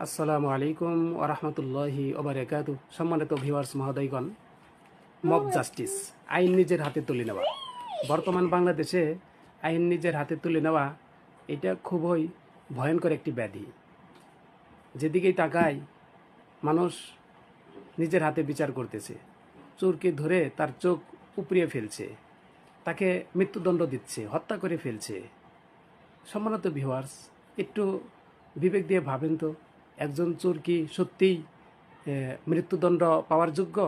আসসালামু আলাইকুম ওরহমতুল্লাহি ওবারাকাতু। সম্মানিত ভিউয়ার্স মহোদয়গণ, মব জাস্টিস, আইন নিজের হাতে তুলে নেওয়া, বর্তমান বাংলাদেশে আইন নিজের হাতে তুলে নেওয়া এটা খুবই ভয়ঙ্কর একটি ব্যাধি। যেদিকেই তাকায় মানুষ নিজের হাতে বিচার করতেছে, চোরকে ধরে তার চোখ উপড়িয়ে ফেলছে, তাকে মৃত্যুদণ্ড দিচ্ছে, হত্যা করে ফেলছে। সম্মানিত ভিউয়ার্স, একটু বিবেক দিয়ে ভাবেন তো, একজন চোর কি সত্যিই মৃত্যুদণ্ড পাওয়ার যোগ্য?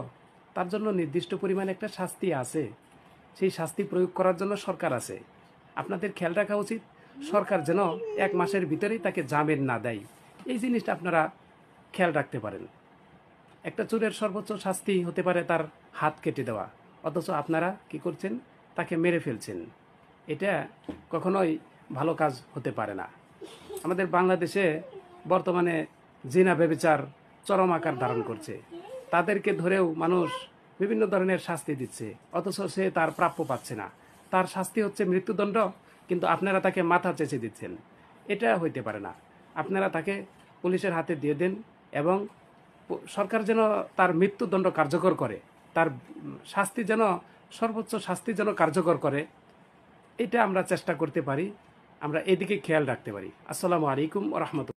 তার জন্য নির্দিষ্ট পরিমাণে একটা শাস্তি আছে, সেই শাস্তি প্রয়োগ করার জন্য সরকার আছে। আপনাদের খেয়াল রাখা উচিত, সরকার যেন 1 মাসের ভিতরেই তাকে জামিন না দেয়, এই জিনিসটা আপনারা খেয়াল রাখতে পারেন। একটা চোরের সর্বোচ্চ শাস্তি হতে পারে তার হাত কেটে দেওয়া, অথচ আপনারা কি করছেন? তাকে মেরে ফেলছেন। এটা কখনোই ভালো কাজ হতে পারে না। আমাদের বাংলাদেশে বর্তমানে জিনা ব্যভিচার চরম আকার ধারণ করছে, তাদেরকে ধরেও মানুষ বিভিন্ন ধরনের শাস্তি দিচ্ছে, অথচ সে তার প্রাপ্য পাচ্ছে না। তার শাস্তি হচ্ছে মৃত্যুদণ্ড, কিন্তু আপনারা তাকে মাথা চেঁচে দিচ্ছেন। এটা হইতে পারে না। আপনারা তাকে পুলিশের হাতে দিয়ে দেন এবং সরকার যেন তার মৃত্যুদণ্ড কার্যকর করে, তার শাস্তি যেন, সর্বোচ্চ শাস্তি যেন কার্যকর করে। এটা আমরা চেষ্টা করতে পারি, আমরা এদিকে খেয়াল রাখতে পারি। আসসালামু আলাইকুম ওয়া রাহমাতুল্লাহ।